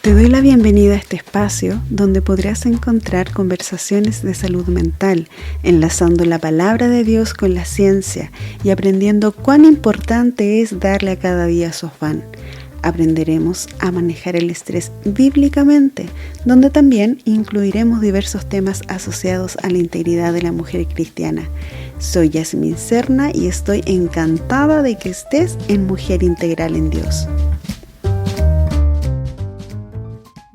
Te doy la bienvenida a este espacio donde podrás encontrar conversaciones de salud mental, enlazando la palabra de Dios con la ciencia y aprendiendo cuán importante es darle a cada día su afán. Aprenderemos a manejar el estrés bíblicamente, donde también incluiremos diversos temas asociados a la integridad de la mujer cristiana. Soy Yasmin Serna y estoy encantada de que estés en Mujer Integral en Dios.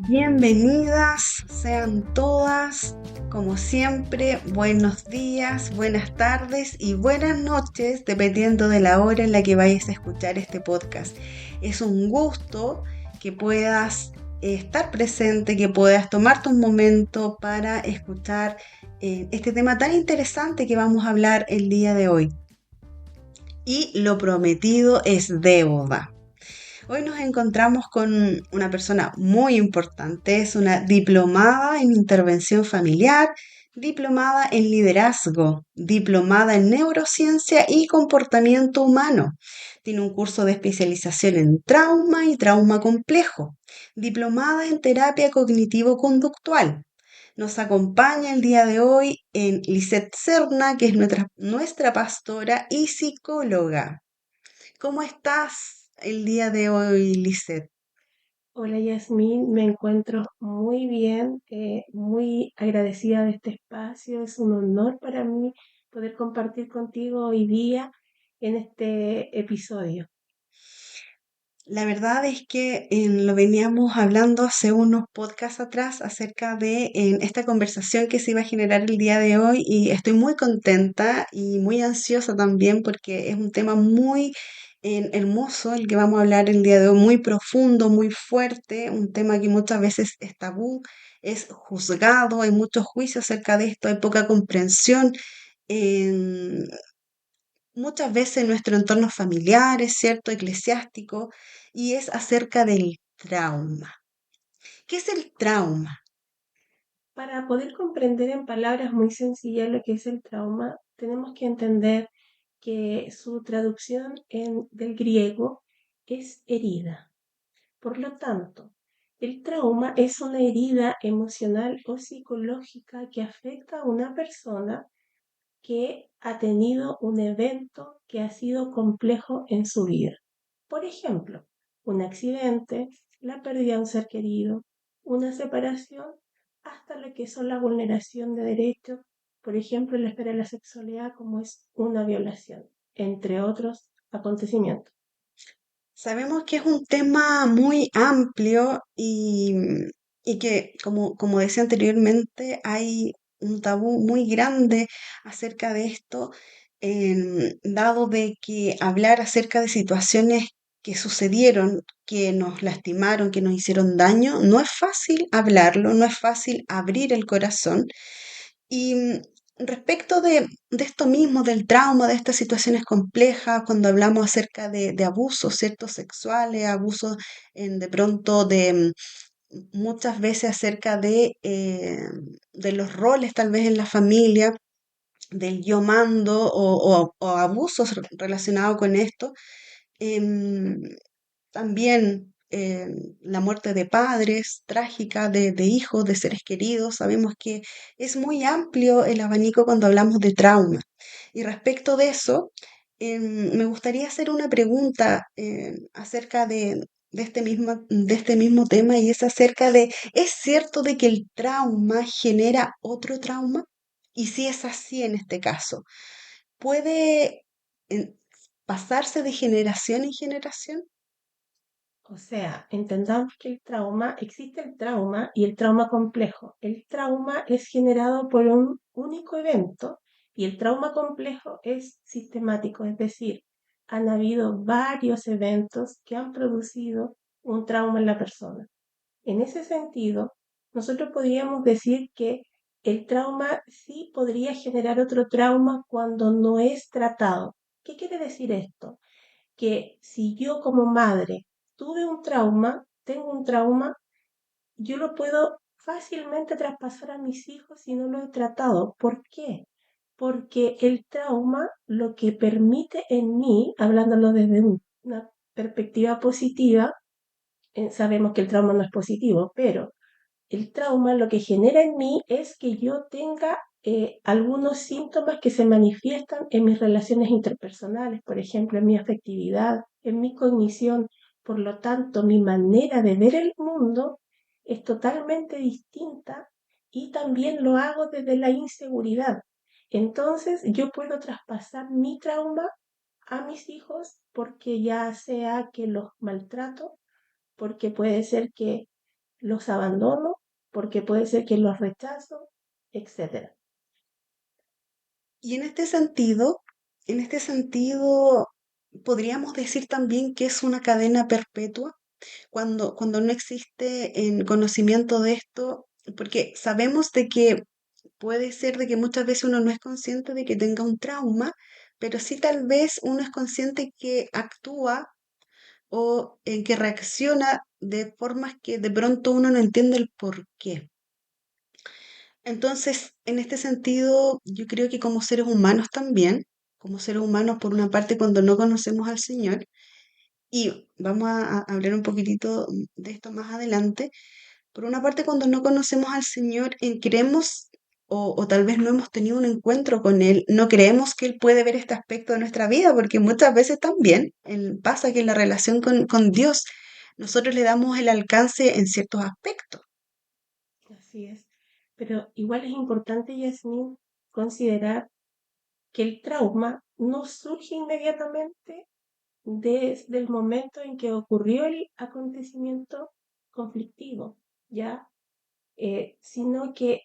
Bienvenidas sean todas, como siempre, buenos días, buenas tardes y buenas noches, dependiendo de la hora en la que vayas a escuchar este podcast. Es un gusto que puedas estar presente, que puedas tomarte un momento para escuchar este tema tan interesante que vamos a hablar el día de hoy. Y lo prometido es deuda. Hoy nos encontramos con una persona muy importante, es una diplomada en intervención familiar, diplomada en liderazgo, diplomada en neurociencia y comportamiento humano. Tiene un curso de especialización en trauma y trauma complejo, diplomada en terapia cognitivo-conductual. Nos acompaña el día de hoy en Lisette Serna, que es nuestra pastora y psicóloga. ¿Cómo estás el día de hoy, Lisette? Hola Yasmin, me encuentro muy bien, muy agradecida de este espacio. Es un honor para mí poder compartir contigo hoy día en este episodio. La verdad es que lo veníamos hablando hace unos podcasts atrás acerca de esta conversación que se iba a generar el día de hoy y estoy muy contenta y muy ansiosa también porque es un tema muy hermoso el que vamos a hablar el día de hoy, muy profundo, muy fuerte, un tema que muchas veces es tabú, es juzgado, hay muchos juicios acerca de esto, hay poca comprensión. en- Muchas veces en nuestro entorno familiar, es cierto, eclesiástico, y es acerca del trauma. ¿Qué es el trauma? Para poder comprender en palabras muy sencillas lo que es el trauma, tenemos que entender que su traducción del griego es herida. Por lo tanto, el trauma es una herida emocional o psicológica que afecta a una persona que ha tenido un evento que ha sido complejo en su vida. Por ejemplo, un accidente, la pérdida de un ser querido, una separación, hasta lo que son la vulneración de derechos, por ejemplo, la esfera de la sexualidad como es una violación, entre otros acontecimientos. Sabemos que es un tema muy amplio y que, como decía anteriormente, hay un tabú muy grande acerca de esto, dado de que hablar acerca de situaciones que sucedieron, que nos lastimaron, que nos hicieron daño, no es fácil hablarlo, no es fácil abrir el corazón. Y respecto de esto mismo, del trauma, de estas situaciones complejas, cuando hablamos acerca de abusos, ¿cierto? Sexuales, abusos de pronto de muchas veces acerca de los roles tal vez en la familia, del yo mando o abusos relacionados con esto. em, También la muerte de padres, trágica, de hijos, de seres queridos. Sabemos que es muy amplio el abanico cuando hablamos de trauma. Y respecto de eso, me gustaría hacer una pregunta acerca de este mismo tema y es acerca de, ¿es cierto de que el trauma genera otro trauma? Y si es así en este caso, ¿puede eh, pasarse de generación en generación? O sea, entendamos que existe el trauma y el trauma complejo. El trauma es generado por un único evento y el trauma complejo es sistemático, es decir, han habido varios eventos que han producido un trauma en la persona. En ese sentido, nosotros podríamos decir que el trauma sí podría generar otro trauma cuando no es tratado. ¿Qué quiere decir esto? Que si yo como madre tengo un trauma, yo lo puedo fácilmente traspasar a mis hijos si no lo he tratado. ¿Por qué? Porque el trauma lo que permite en mí, hablándolo desde una perspectiva positiva, sabemos que el trauma no es positivo, pero el trauma lo que genera en mí es que yo tenga algunos síntomas que se manifiestan en mis relaciones interpersonales, por ejemplo, en mi afectividad, en mi cognición. Por lo tanto, mi manera de ver el mundo es totalmente distinta y también lo hago desde la inseguridad. Entonces, yo puedo traspasar mi trauma a mis hijos porque ya sea que los maltrato, porque puede ser que los abandono, porque puede ser que los rechazo, etcétera. Y en este sentido, podríamos decir también que es una cadena perpetua cuando no existe en conocimiento de esto, porque sabemos de que puede ser de que muchas veces uno no es consciente de que tenga un trauma, pero sí tal vez uno es consciente que actúa o en que reacciona de formas que de pronto uno no entiende el por qué. Entonces, en este sentido, yo creo que como seres humanos también, como seres humanos, por una parte, cuando no conocemos al Señor, y vamos a hablar un poquitito de esto más adelante, por una parte, cuando no conocemos al Señor, creemos o tal vez no hemos tenido un encuentro con Él, no creemos que Él puede ver este aspecto de nuestra vida, porque muchas veces también pasa que en la relación con Dios nosotros le damos el alcance en ciertos aspectos. Así es. Pero igual es importante, Yasmin, considerar que el trauma no surge inmediatamente desde el momento en que ocurrió el acontecimiento conflictivo, ¿ya? Sino que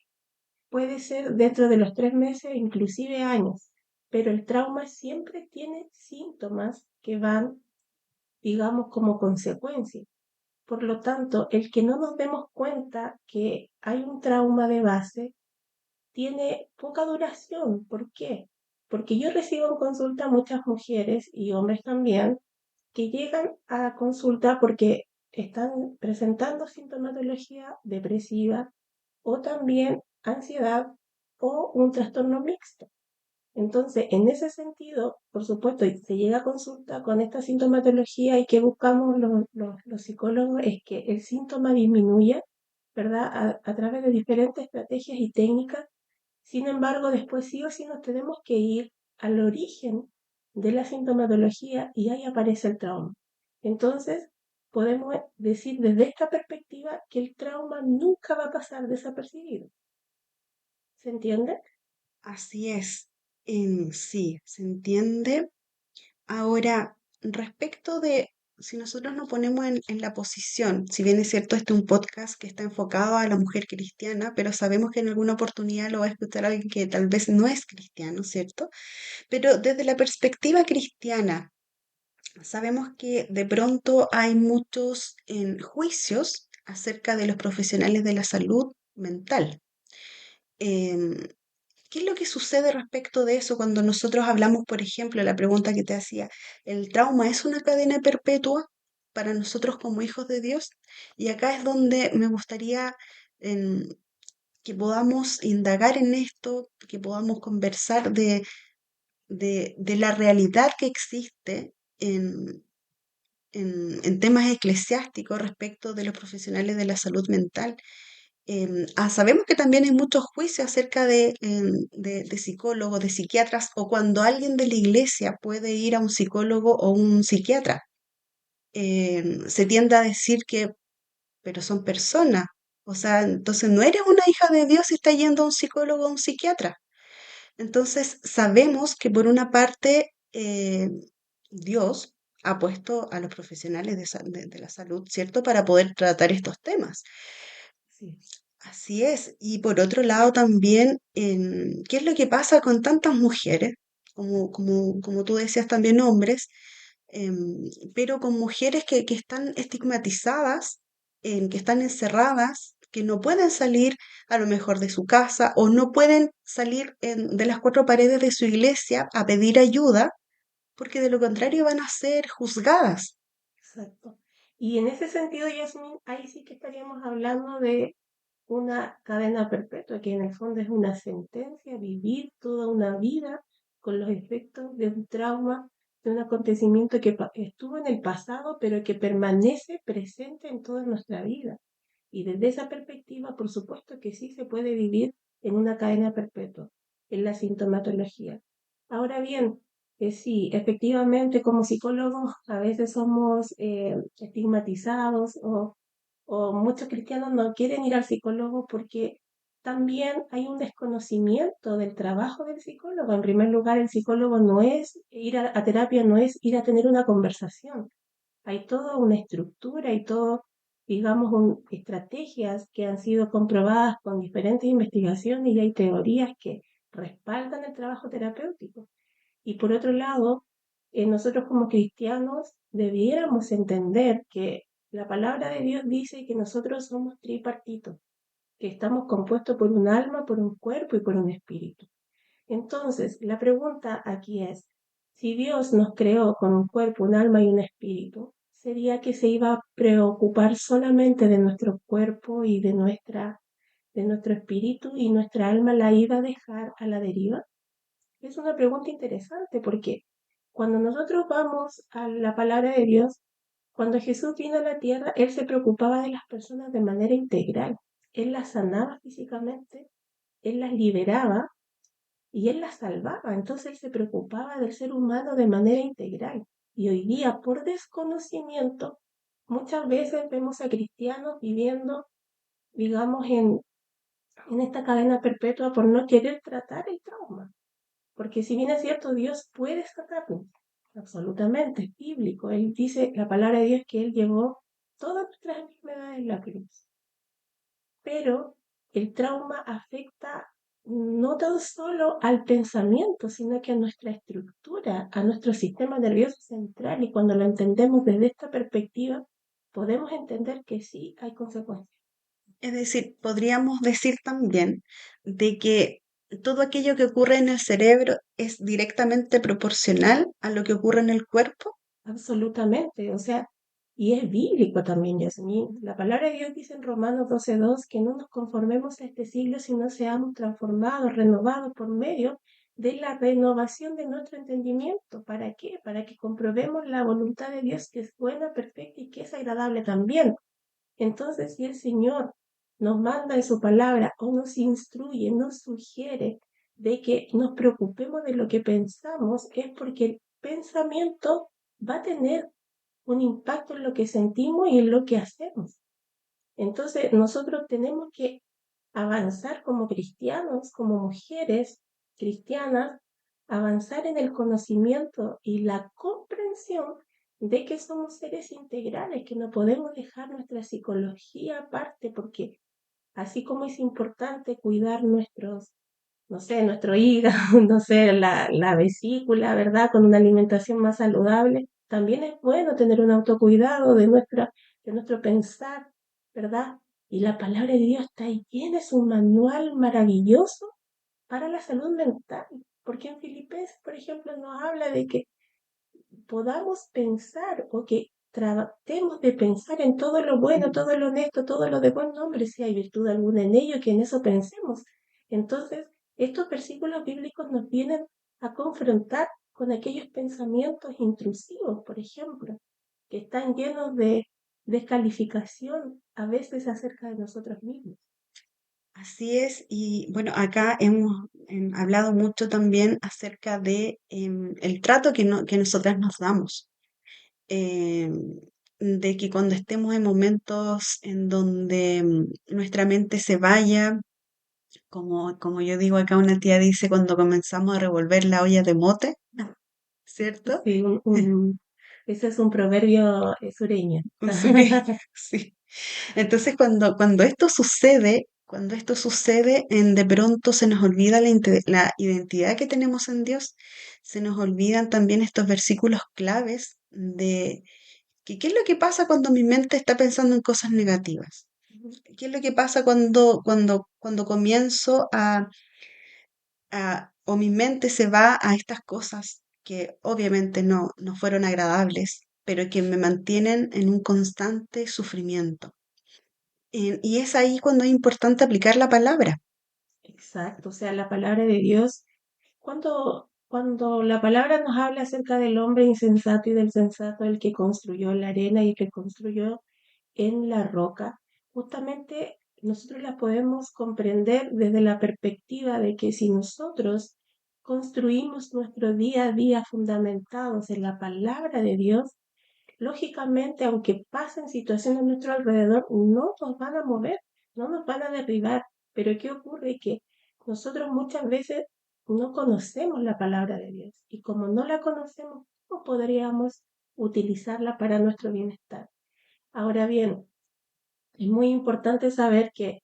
puede ser dentro de los 3 meses, inclusive años, pero el trauma siempre tiene síntomas que van, digamos, como consecuencia. Por lo tanto, el que no nos demos cuenta que hay un trauma de base tiene poca duración. ¿Por qué? Porque yo recibo en consulta muchas mujeres y hombres también que llegan a consulta porque están presentando sintomatología depresiva o también ansiedad o un trastorno mixto. Entonces, en ese sentido, por supuesto, y se llega a consulta con esta sintomatología y que buscamos los psicólogos es que el síntoma disminuya, ¿verdad? A través de diferentes estrategias y técnicas. Sin embargo, después sí o sí nos tenemos que ir al origen de la sintomatología y ahí aparece el trauma. Entonces, podemos decir desde esta perspectiva que el trauma nunca va a pasar desapercibido. ¿Se entiende? Así es, sí, se entiende. Ahora, respecto de si nosotros nos ponemos en la posición, si bien es cierto, este es un podcast que está enfocado a la mujer cristiana, pero sabemos que en alguna oportunidad lo va a escuchar alguien que tal vez no es cristiano, ¿cierto? Pero desde la perspectiva cristiana, sabemos que de pronto hay muchos juicios acerca de los profesionales de la salud mental. Em, ¿Qué es lo que sucede respecto de eso cuando nosotros hablamos, por ejemplo, la pregunta que te hacía, ¿el trauma es una cadena perpetua para nosotros como hijos de Dios? Y acá es donde me gustaría em, que podamos indagar en esto, que podamos conversar de la realidad que existe en temas eclesiásticos respecto de los profesionales de la salud mental. Sabemos que también hay muchos juicios acerca de psicólogos, de psiquiatras, o cuando alguien de la iglesia puede ir a un psicólogo o un psiquiatra. Se tiende a decir que, pero son personas. O sea, entonces no eres una hija de Dios si estás yendo a un psicólogo o a un psiquiatra. Entonces sabemos que por una parte Dios ha puesto a los profesionales de la salud, ¿cierto?, para poder tratar estos temas. Sí. Así es. Y por otro lado también, ¿qué es lo que pasa con tantas mujeres, como tú decías, también hombres, pero con mujeres que están estigmatizadas, que están encerradas, que no pueden salir a lo mejor de su casa o no pueden salir de las cuatro paredes de su iglesia a pedir ayuda, porque de lo contrario van a ser juzgadas? Exacto. Y en ese sentido, Yasmin, ahí sí que estaríamos hablando de una cadena perpetua, que en el fondo es una sentencia, vivir toda una vida con los efectos de un trauma de un acontecimiento que estuvo en el pasado, pero que permanece presente en toda nuestra vida. Y desde esa perspectiva, por supuesto que sí se puede vivir en una cadena perpetua, en la sintomatología. Ahora bien, sí, efectivamente como psicólogos a veces somos estigmatizados o muchos cristianos no quieren ir al psicólogo porque también hay un desconocimiento del trabajo del psicólogo. En primer lugar, el psicólogo no es ir a terapia, no es ir a tener una conversación. Hay toda una estructura y todo, digamos, estrategias que han sido comprobadas con diferentes investigaciones y hay teorías que respaldan el trabajo terapéutico. Y por otro lado, nosotros como cristianos debiéramos entender que la palabra de Dios dice que nosotros somos tripartitos, que estamos compuestos por un alma, por un cuerpo y por un espíritu. Entonces, la pregunta aquí es, si Dios nos creó con un cuerpo, un alma y un espíritu, ¿sería que se iba a preocupar solamente de nuestro cuerpo y de nuestro espíritu y nuestra alma la iba a dejar a la deriva? Es una pregunta interesante porque cuando nosotros vamos a la palabra de Dios, cuando Jesús vino a la tierra, Él se preocupaba de las personas de manera integral. Él las sanaba físicamente, Él las liberaba y Él las salvaba. Entonces Él se preocupaba del ser humano de manera integral. Y hoy día, por desconocimiento, muchas veces vemos a cristianos viviendo, digamos, en esta cadena perpetua por no querer tratar el trauma. Porque si bien es cierto, Dios puede sanarnos, absolutamente, es bíblico. Él dice, la palabra de Dios, que Él llevó todas nuestras enfermedades en la cruz. Pero el trauma afecta no tan solo al pensamiento, sino que a nuestra estructura, a nuestro sistema nervioso central. Y cuando lo entendemos desde esta perspectiva, podemos entender que sí hay consecuencias. Es decir, podríamos decir también de que todo aquello que ocurre en el cerebro es directamente proporcional a lo que ocurre en el cuerpo. Absolutamente, o sea, y es bíblico también, Yasmín. La palabra de Dios dice en Romanos 12:2 que no nos conformemos a este siglo, sino seamos transformados, renovados por medio de la renovación de nuestro entendimiento. ¿Para qué? Para que comprobemos la voluntad de Dios que es buena, perfecta y que es agradable también. Entonces, si el Señor nos manda en su palabra o nos instruye, nos sugiere de que nos preocupemos de lo que pensamos, es porque el pensamiento va a tener un impacto en lo que sentimos y en lo que hacemos. Entonces, nosotros tenemos que avanzar como cristianos, como mujeres cristianas, avanzar en el conocimiento y la comprensión de que somos seres integrales, que no podemos dejar nuestra psicología aparte, porque así como es importante cuidar nuestros, no sé, nuestro hígado, no sé, la vesícula, ¿verdad? Con una alimentación más saludable, también es bueno tener un autocuidado de nuestro pensar, ¿verdad? Y la palabra de Dios está ahí, llena, es un manual maravilloso para la salud mental, porque en Filipenses, por ejemplo, nos habla de que podamos pensar o que tratemos de pensar en todo lo bueno, todo lo honesto, todo lo de buen nombre, si hay virtud alguna en ello, que en eso pensemos. Entonces, estos versículos bíblicos nos vienen a confrontar con aquellos pensamientos intrusivos, por ejemplo, que están llenos de descalificación a veces acerca de nosotros mismos. Así es, y bueno, acá hemos hablado mucho también acerca de el trato que nosotras nos damos. em, de que cuando estemos en momentos en donde nuestra mente se vaya, como yo digo acá, una tía dice cuando comenzamos a revolver la olla de mote, ¿cierto? Sí, ese es un proverbio sureño. Un sureño, sí. Entonces, cuando esto sucede, de pronto se nos olvida la identidad que tenemos en Dios, se nos olvidan también estos versículos claves de que qué es lo que pasa cuando mi mente está pensando en cosas negativas. ¿Qué es lo que pasa cuando comienzo o mi mente se va a estas cosas que obviamente no fueron agradables, pero que me mantienen en un constante sufrimiento? Y es ahí cuando es importante aplicar la palabra. Exacto, o sea, la palabra de Dios, ¿cuándo? cuando la palabra nos habla acerca del hombre insensato y del sensato, el que construyó en la arena y el que construyó en la roca, justamente nosotros la podemos comprender desde la perspectiva de que si nosotros construimos nuestro día a día fundamentados en la palabra de Dios, lógicamente, aunque pasen situaciones a nuestro alrededor, no nos van a mover, no nos van a derribar. Pero ¿qué ocurre? Que nosotros muchas veces no conocemos la palabra de Dios y como no la conocemos, no podríamos utilizarla para nuestro bienestar. Ahora bien, es muy importante saber que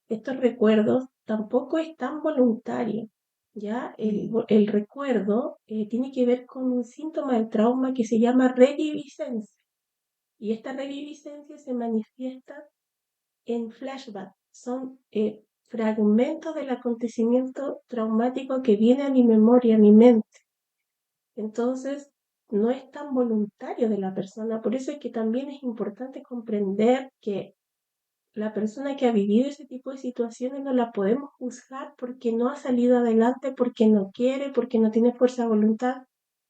estos recuerdos tampoco es tan voluntario. ¿Ya? Mm. El recuerdo tiene que ver con un síntoma del trauma que se llama reviviscencia. Y esta reviviscencia se manifiesta en flashback. Son fragmentos del acontecimiento traumático que viene a mi memoria, a mi mente. Entonces, no es tan voluntario de la persona. Por eso es que también es importante comprender que la persona que ha vivido ese tipo de situaciones no la podemos juzgar porque no ha salido adelante, porque no quiere, porque no tiene fuerza de voluntad.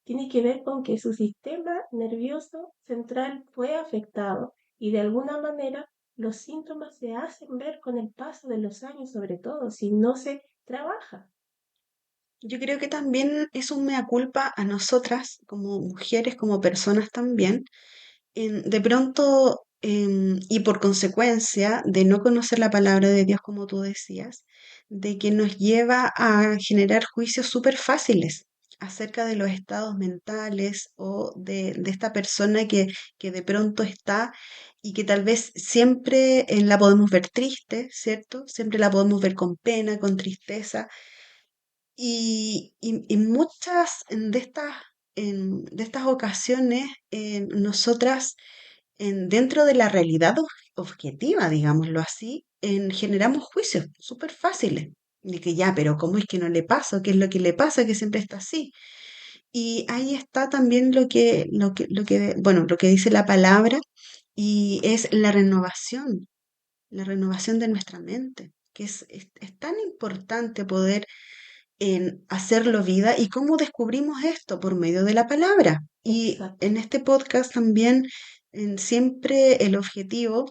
Tiene que ver con que su sistema nervioso central fue afectado y de alguna manera los síntomas se hacen ver con el paso de los años, sobre todo si no se trabaja. Yo creo que también es un mea culpa a nosotras, como mujeres, como personas también, de pronto, y por consecuencia de no conocer la palabra de Dios, como tú decías, de que nos lleva a generar juicios súper fáciles acerca de los estados mentales o de esta persona que de pronto está y que tal vez siempre la podemos ver triste, ¿cierto? Siempre la podemos ver con pena, con tristeza. Y muchas de estas ocasiones, nosotras dentro de la realidad objetiva, digámoslo así, generamos juicios súper fáciles. De que ya, pero ¿cómo es que no le pasa? ¿Qué es lo que le pasa? Que siempre está así. Y ahí está también bueno, lo que dice la palabra, y es la renovación de nuestra mente, que es tan importante poder hacerlo vida y cómo descubrimos esto por medio de la palabra. Y Exacto. en este podcast también siempre el objetivo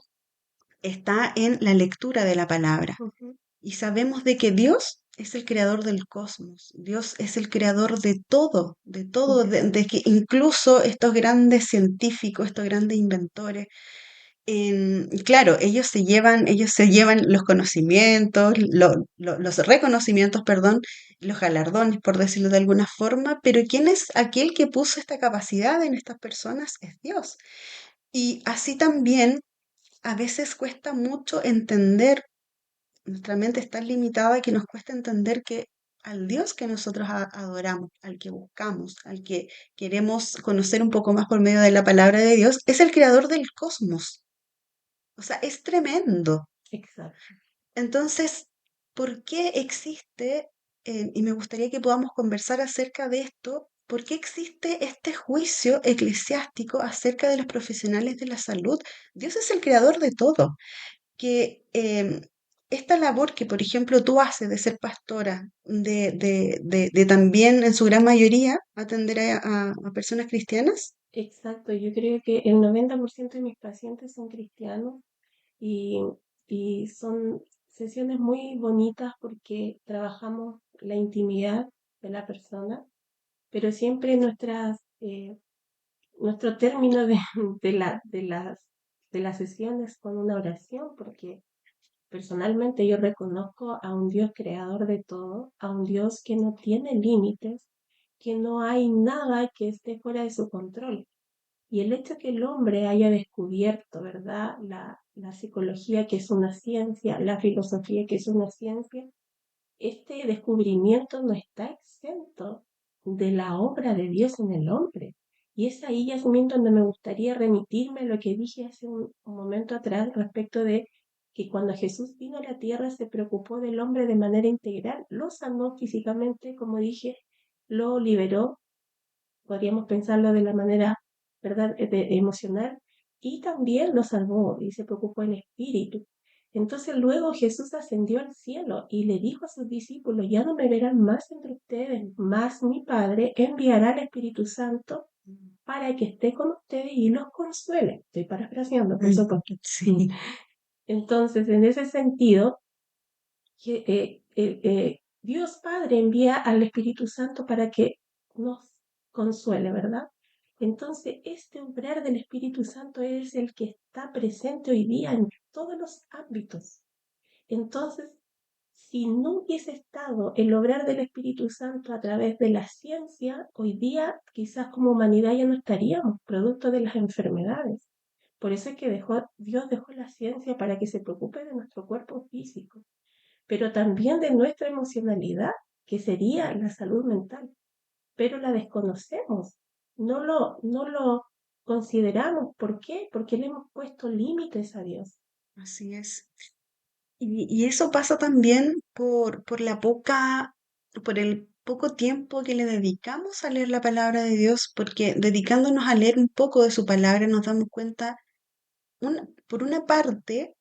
está en la lectura de la palabra. Ujú. Y sabemos de que Dios es el creador del cosmos, Dios es el creador de todo, de Exacto. que incluso estos grandes científicos, estos grandes inventores, claro, ellos se llevan los conocimientos, los reconocimientos, perdón, los galardones, por decirlo de alguna forma, pero ¿quién es aquel que puso esta capacidad en estas personas? Es Dios. Y así también a veces cuesta mucho entender, nuestra mente es tan limitada que nos cuesta entender que al Dios que nosotros adoramos, al que buscamos, al que queremos conocer un poco más por medio de la palabra de Dios, es el creador del cosmos. O sea, es tremendo. Exacto. Entonces, ¿por qué existe, y me gustaría que podamos conversar acerca de esto, por qué existe este juicio eclesiástico acerca de los profesionales de la salud? Dios es el creador de todo, que esta labor que, por ejemplo, tú haces de ser pastora, de también en su gran mayoría atender a personas cristianas. Exacto. Yo creo que el 90% de mis pacientes son cristianos y, y son sesiones muy bonitas porque trabajamos la intimidad de la persona, pero siempre nuestro término de las sesiones con una oración, porque personalmente yo reconozco a un Dios creador de todo, a un Dios que no tiene límites, que no hay nada que esté fuera de su control. Y el hecho que el hombre haya descubierto, ¿verdad? La psicología, que es una ciencia, la filosofía, que es una ciencia, este descubrimiento no está exento de la obra de Dios en el hombre. Y es ahí, Yasmin, donde me gustaría remitirme a lo que dije hace un momento atrás respecto de que cuando Jesús vino a la tierra se preocupó del hombre de manera integral, lo sanó físicamente, como dije, lo liberó, podríamos pensarlo de la manera, ¿verdad?, emocional, y también lo salvó y se preocupó en espíritu. Entonces luego Jesús ascendió al cielo y le dijo a sus discípulos, ya no me verán más entre ustedes, más mi Padre enviará al Espíritu Santo para que esté con ustedes y los consuele. Estoy parafraseando, por supuesto. Sí, Entonces, en ese sentido, Dios Padre envía al Espíritu Santo para que nos consuele, ¿verdad? Entonces, este obrar del Espíritu Santo es el que está presente hoy día en todos los ámbitos. Entonces, si no hubiese estado el obrar del Espíritu Santo a través de la ciencia, hoy día quizás como humanidad ya no estaríamos, producto de las enfermedades. Por eso es que Dios dejó la ciencia para que se preocupe de nuestro cuerpo físico, pero también de nuestra emocionalidad, que sería la salud mental, pero la desconocemos, no lo consideramos. ¿Por qué? Porque le hemos puesto límites a Dios. así es. Y eso pasa también por el poco tiempo que le dedicamos a leer la palabra de Dios, porque dedicándonos a leer un poco de su palabra nos damos cuenta, por una parte,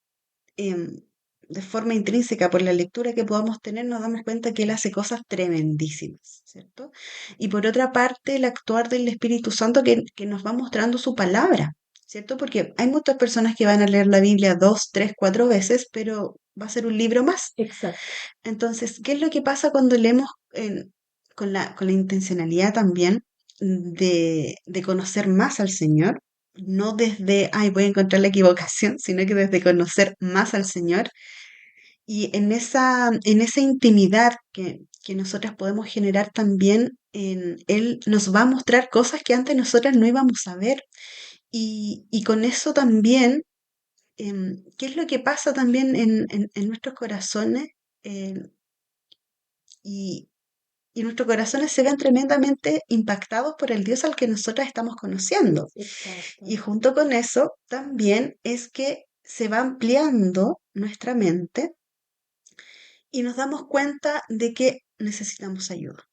em, de forma intrínseca, por la lectura que podamos tener, nos damos cuenta que Él hace cosas tremendísimas, ¿cierto? Y por otra parte, el actuar del Espíritu Santo que nos va mostrando su palabra, ¿cierto? Porque hay muchas personas que van a leer la Biblia dos, tres, cuatro veces, pero va a ser un libro más. Exacto, Entonces, ¿qué es lo que pasa cuando leemos con la intencionalidad también de conocer más al Señor? No desde, ay, voy a encontrar la equivocación, sino que desde conocer más al Señor. Y en esa intimidad que nosotras podemos generar también, Él nos va a mostrar cosas que antes nosotras no íbamos a ver. Y con eso también, ¿qué es lo que pasa también en nuestros corazones? Eh, y, y nuestros corazones se ven tremendamente impactados por el Dios al que nosotras estamos conociendo. Y exacto, junto con eso, también es que se va ampliando nuestra mente y nos damos cuenta de que necesitamos ayuda.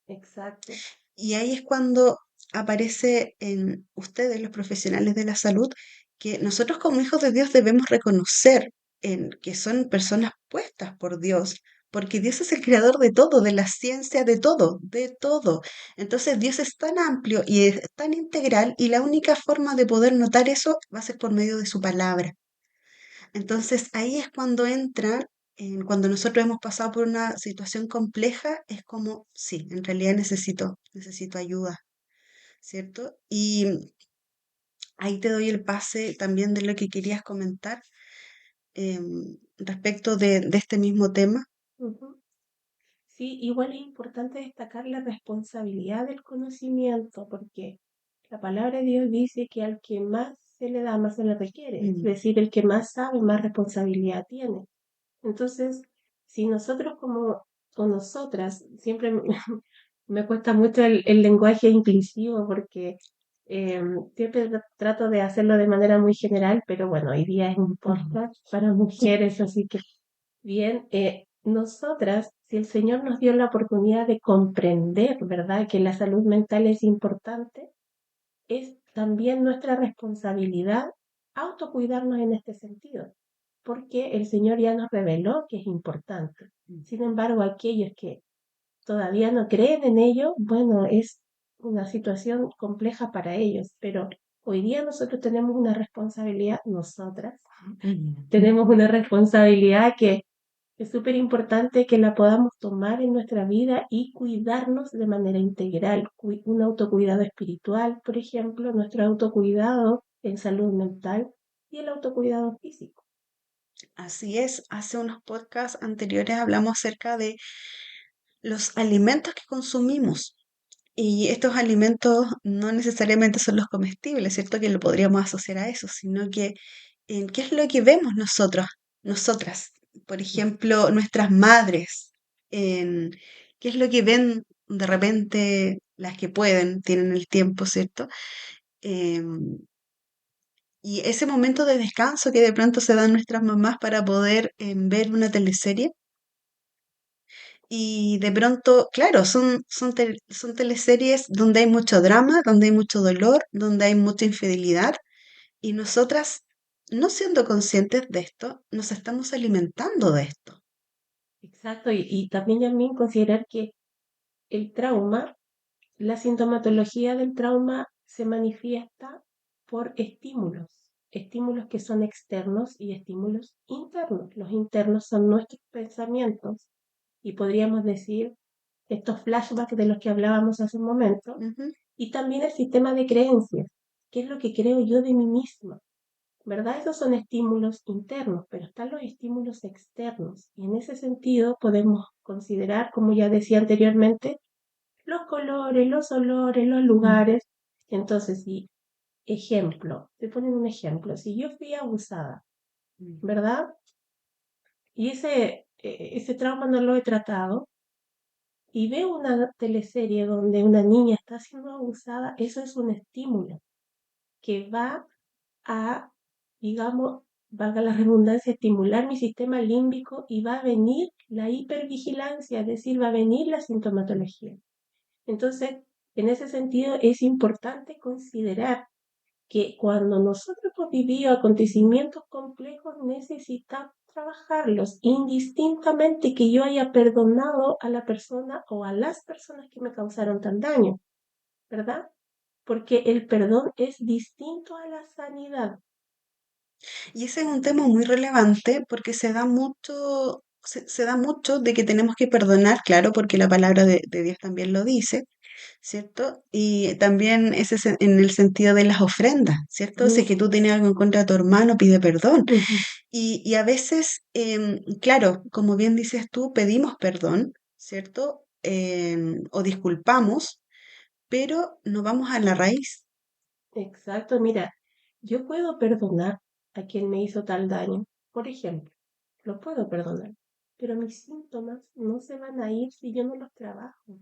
exacto. Y ahí es cuando aparece en ustedes, los profesionales de la salud, que nosotros como hijos de Dios debemos reconocer que son personas puestas por Dios, porque Dios es el creador de todo, de la ciencia, de todo, de todo. Entonces Dios es tan amplio y es tan integral y la única forma de poder notar eso va a ser por medio de su palabra. Entonces ahí es cuando entra, cuando nosotros hemos pasado por una situación compleja, es como, sí, en realidad necesito ayuda, ¿cierto? Y ahí te doy el pase también de lo que querías comentar respecto de este mismo tema. Ujú. Sí, igual es importante destacar la responsabilidad del conocimiento, porque la palabra de Dios dice que al que más se le da, más se le requiere. Es Mm, decir, el que más sabe, más responsabilidad tiene. Entonces, si nosotros como, o nosotras, siempre me cuesta mucho el lenguaje inclusivo porque siempre trato de hacerlo de manera muy general, pero bueno, hoy día es un podcast para mujeres, así que bien, nosotras, si el Señor nos dio la oportunidad de comprender, ¿verdad?, que la salud mental es importante, es también nuestra responsabilidad autocuidarnos en este sentido, porque el Señor ya nos reveló que es importante. mm. Sin embargo, aquellos que todavía no creen en ello, bueno, es una situación compleja para ellos, pero hoy día nosotros tenemos una responsabilidad, nosotras, tenemos una responsabilidad que es súper importante que la podamos tomar en nuestra vida y cuidarnos de manera integral. Un autocuidado espiritual, por ejemplo, nuestro autocuidado en salud mental y el autocuidado físico. Así es, hace unos podcasts anteriores hablamos acerca de los alimentos que consumimos. Y estos alimentos no necesariamente son los comestibles, ¿cierto? Que lo podríamos asociar a eso, sino que qué es lo que vemos nosotros, nosotras. Por ejemplo, nuestras madres, en qué es lo que ven de repente las que pueden, tienen el tiempo, ¿cierto? Em, y ese momento de descanso que de pronto se dan nuestras mamás para poder ver una teleserie. Y de pronto, claro, son teleseries donde hay mucho drama, donde hay mucho dolor, donde hay mucha infidelidad. Y nosotras no siendo conscientes de esto, nos estamos alimentando de esto. Exacto, y también considerar que el trauma, la sintomatología del trauma se manifiesta por estímulos que son externos y estímulos internos. Los internos son nuestros pensamientos y podríamos decir estos flashbacks de los que hablábamos hace un momento, Ujú. y también el sistema de creencias, qué es lo que creo yo de mí misma, ¿verdad? Esos son estímulos internos, pero están los estímulos externos, y en ese sentido podemos considerar, como ya decía anteriormente, los colores, los olores, los lugares. Entonces, si, ejemplo, te ponen un ejemplo, si yo fui abusada, ¿verdad? Y ese trauma no lo he tratado, y veo una teleserie donde una niña está siendo abusada, eso es un estímulo que va a, digamos, valga la redundancia, estimular mi sistema límbico y va a venir la hipervigilancia, es decir, va a venir la sintomatología. Entonces, en ese sentido, es importante considerar que cuando nosotros hemos vivido acontecimientos complejos necesitamos trabajarlos indistintamente que yo haya perdonado a la persona o a las personas que me causaron tal daño, ¿verdad? Porque el perdón es distinto a la sanidad. Y ese es un tema muy relevante porque se da mucho de que tenemos que perdonar, claro, porque la palabra de Dios también lo dice, ¿cierto? Y también en el sentido de las ofrendas, ¿cierto? Si es que tú tienes algo en contra de tu hermano, pide perdón. Ujú. Y a veces, claro, como bien dices tú, pedimos perdón, ¿cierto? O disculpamos, pero no vamos a la raíz. Exacto, mira, yo puedo perdonar a quien me hizo tal daño, por ejemplo, lo puedo perdonar, pero mis síntomas no se van a ir si yo no los trabajo.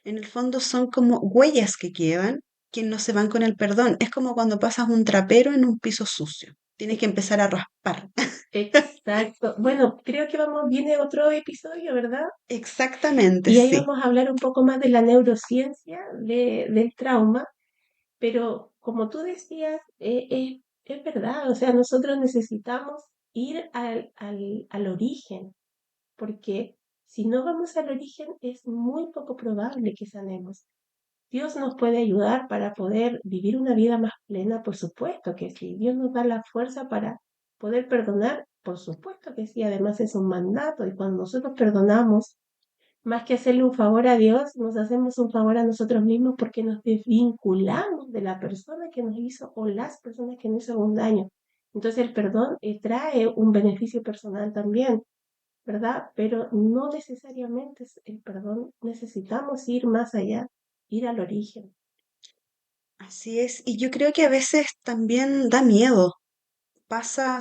En el fondo son como huellas que no se van con el perdón. Es como cuando pasas un trapero en un piso sucio. Tienes que Ex- empezar a raspar. Exacto. Bueno, creo que viene otro episodio, ¿verdad? Exactamente, Y ahí sí. vamos a hablar un poco más de la neurociencia del trauma, pero como tú decías, es verdad, o sea, nosotros necesitamos ir al origen, porque si no vamos al origen es muy poco probable que sanemos. Dios nos puede ayudar para poder vivir una vida más plena, por supuesto que sí. Dios nos da la fuerza para poder perdonar, por supuesto que sí. Además es un mandato y cuando nosotros perdonamos, más que hacerle un favor a Dios, nos hacemos un favor a nosotros mismos porque nos desvinculamos de la persona que nos hizo o las personas que nos hicieron un daño. Entonces el perdón trae un beneficio personal también, ¿verdad? Pero no necesariamente es el perdón, necesitamos ir más allá, ir al origen. Así es. Y yo creo que a veces también da miedo.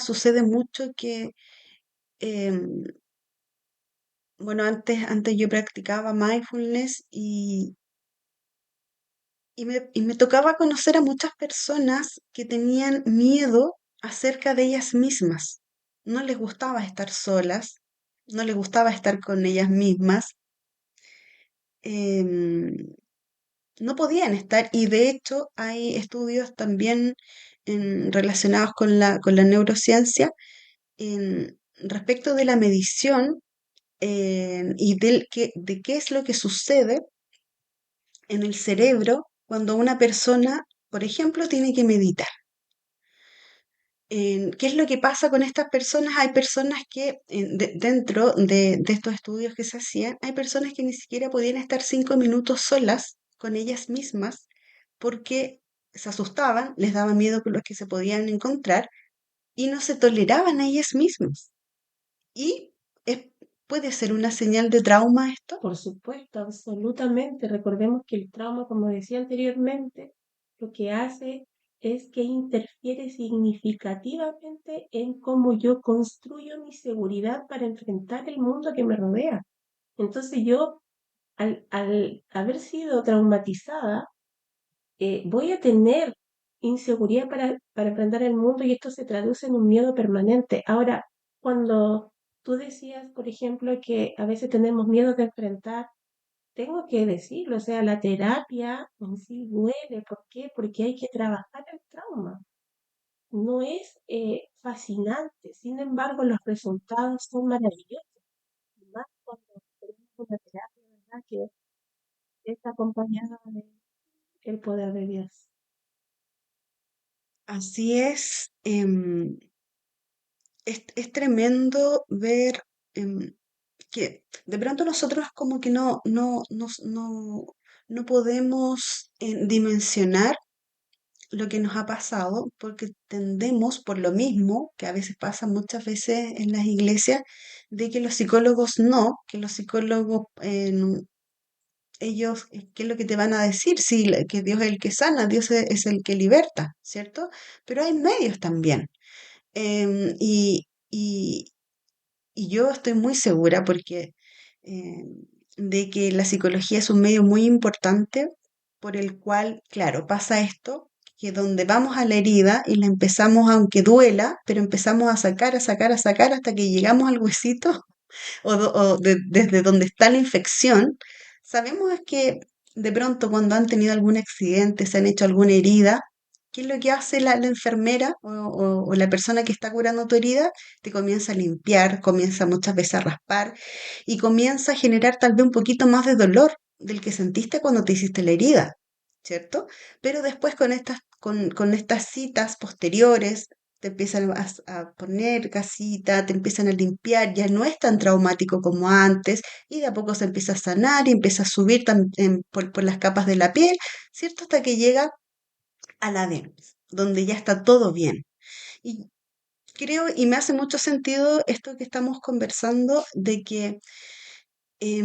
Sucede mucho que, em, bueno, antes yo practicaba mindfulness y me tocaba conocer a muchas personas que tenían miedo acerca de ellas mismas. No les gustaba estar solas, no les gustaba estar con ellas mismas, em, no podían estar y de hecho hay estudios también relacionados con la neurociencia respecto de la medición de qué es lo que sucede en el cerebro cuando una persona, por ejemplo, tiene que meditar. ¿Qué es lo que pasa con estas personas? Hay personas que dentro de estos estudios que se hacían, hay personas que ni siquiera podían estar 5 minutos solas con ellas mismas porque se asustaban, les daba miedo con los que se podían encontrar y no se toleraban a ellas mismas. Y es- puede ser una señal de trauma esto. Por supuesto, absolutamente. Recordemos que el trauma, como decía anteriormente, lo que hace es que interfiere significativamente en cómo yo construyo mi seguridad para enfrentar el mundo que me rodea. Entonces yo, al haber sido traumatizada, voy a tener inseguridad para enfrentar el mundo y esto se traduce en un miedo permanente. Ahora, cuando tú decías, por ejemplo, que a veces tenemos miedo de enfrentar, tengo que decirlo, o sea, la terapia en sí duele. ¿Por qué? Porque hay que trabajar el trauma. no es fascinante, sin embargo los resultados son maravillosos, y más cuando tenemos una terapia, ¿verdad? Que está acompañada del poder de Dios. Así es tremendo ver que de pronto nosotros como que no podemos dimensionar lo que nos ha pasado porque tendemos, por lo mismo que a veces pasa muchas veces en las iglesias, de que los psicólogos no, que los psicólogos ellos, ¿qué es lo que te van a decir? Sí, que Dios es el que sana, Dios es el que liberta, ¿cierto? Pero hay medios también. Em, y, y, y yo estoy muy segura porque de que la psicología es un medio muy importante por el cual, claro, pasa esto, que donde vamos a la herida y la empezamos, aunque duela, pero empezamos a sacar, a sacar, a sacar hasta que llegamos al huesito desde donde está la infección, sabemos es que de pronto cuando han tenido algún accidente, se han hecho alguna herida, ¿qué es lo que hace la enfermera o la persona que está curando tu herida? Te comienza a limpiar, comienza muchas veces a raspar y comienza a generar tal vez un poquito más de dolor del que sentiste cuando te hiciste la herida, ¿cierto? Pero después con estas citas posteriores, te empiezan a poner casita, te empiezan a limpiar, ya no es tan traumático como antes, y de a poco se empieza a sanar y empieza a subir por las capas de la piel, ¿cierto? Hasta que llega a la dermis, donde ya está todo bien. Y creo, y me hace mucho sentido esto que estamos conversando, de que es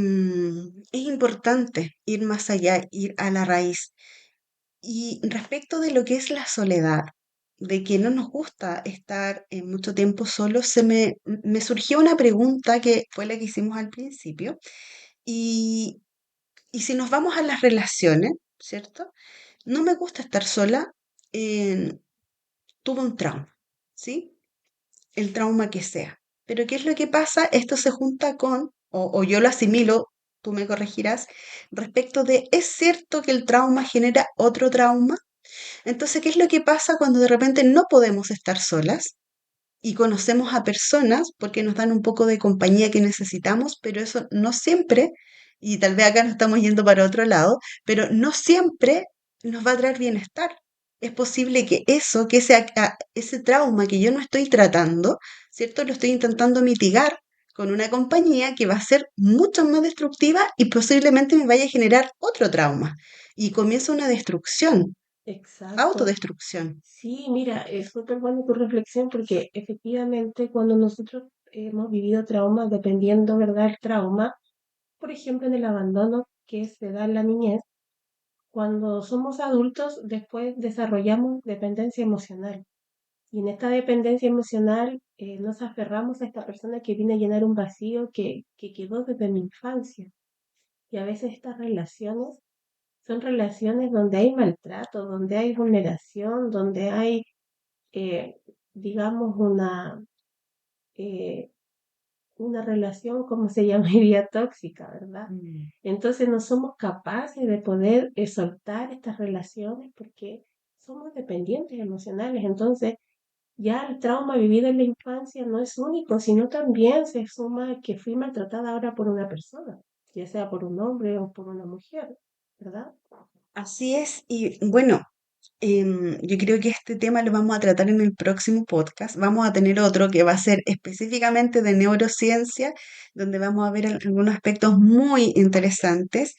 importante ir más allá, ir a la raíz. Y respecto de lo que es la soledad, de que no nos gusta estar mucho tiempo solos, me surgió una pregunta que fue la que hicimos al principio. Y, y si nos vamos a las relaciones, ¿cierto? No me gusta estar sola. eh, Tuve un trauma, ¿sí? El trauma que sea. Pero ¿qué es lo que pasa? Esto se junta o yo lo asimilo, tú me corregirás, respecto de, ¿es cierto que el trauma genera otro trauma? Entonces, ¿qué es lo que pasa cuando de repente no podemos estar solas y conocemos a personas porque nos dan un poco de compañía que necesitamos, pero eso no siempre, y tal vez acá nos estamos yendo para otro lado, pero no siempre nos va a traer bienestar? Es posible que eso, que ese trauma que yo no estoy tratando, ¿cierto? Lo estoy intentando mitigar con una compañía que va a ser mucho más destructiva y posiblemente me vaya a generar otro trauma. Y comienza una destrucción, Exacto. autodestrucción. Sí, mira, es súper buena tu reflexión porque efectivamente cuando nosotros hemos vivido traumas, dependiendo, ¿verdad? El trauma, por ejemplo, en el abandono que se da en la niñez, cuando somos adultos, después desarrollamos dependencia emocional. Y en esta dependencia emocional nos aferramos a esta persona que viene a llenar un vacío que quedó desde mi infancia. Y a veces estas relaciones son relaciones donde hay maltrato, donde hay vulneración, donde hay, eh, digamos, eh, una relación, como se llamaría, tóxica, ¿verdad? Mm. Entonces no somos capaces de poder soltar estas relaciones porque somos dependientes emocionales. Entonces ya el trauma vivido en la infancia no es único, sino también se suma que fui maltratada ahora por una persona, ya sea por un hombre o por una mujer, ¿verdad? Así es, y bueno, yo creo que este tema lo vamos a tratar en el próximo podcast. Vamos a tener otro que va a ser específicamente de neurociencia, donde vamos a ver algunos aspectos muy interesantes.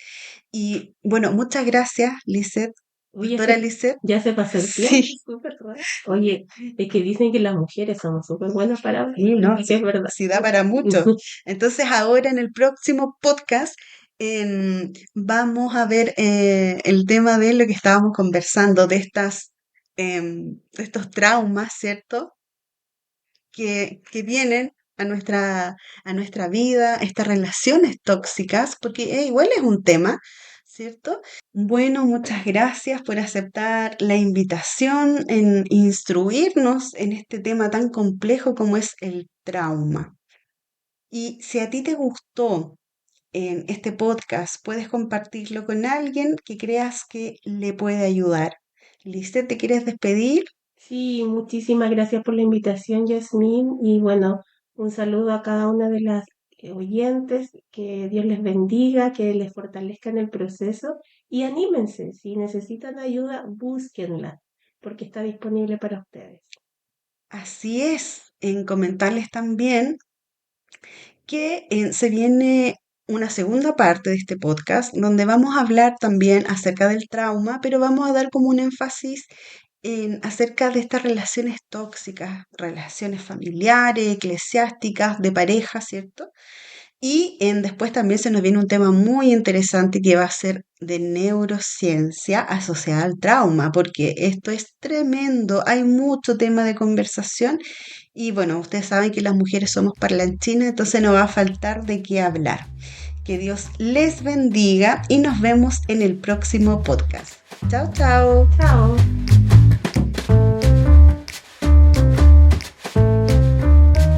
Y bueno, muchas gracias, Lisette, Oye, doctora Lisette. ya se pasó el tiempo, Sí, súper rápido. Oye, es que dicen que las mujeres somos súper buenas para hablar, sí, no, y es verdad. sí da para mucho. Entonces ahora en el próximo podcast vamos a ver el tema de lo que estábamos conversando, de estos traumas, ¿cierto? Que vienen a nuestra vida, estas relaciones tóxicas, porque igual es un tema, ¿cierto? Bueno, muchas gracias por aceptar la invitación en instruirnos en este tema tan complejo como es el trauma. Y si a ti te gustó este podcast, puedes compartirlo con alguien que creas que le puede ayudar. Lice, ¿te quieres despedir? Sí, muchísimas gracias por la invitación, Yasmín. Y bueno, un saludo a cada una de las oyentes. Que Dios les bendiga, que les fortalezca en el proceso y anímense. Si necesitan ayuda, búsquenla, porque está disponible para ustedes. Así es, en comentarles también que se viene una segunda parte de este podcast donde vamos a hablar también acerca del trauma, pero vamos a dar como un énfasis en acerca de estas relaciones tóxicas, relaciones familiares, eclesiásticas, de pareja, ¿cierto? Y después también se nos viene un tema muy interesante que va a ser de neurociencia asociada al trauma, porque esto es tremendo, hay mucho tema de conversación y bueno, ustedes saben que las mujeres somos parlanchinas, entonces no va a faltar de qué hablar. Que Dios les bendiga y nos vemos en el próximo podcast. Chao, chao. Chao.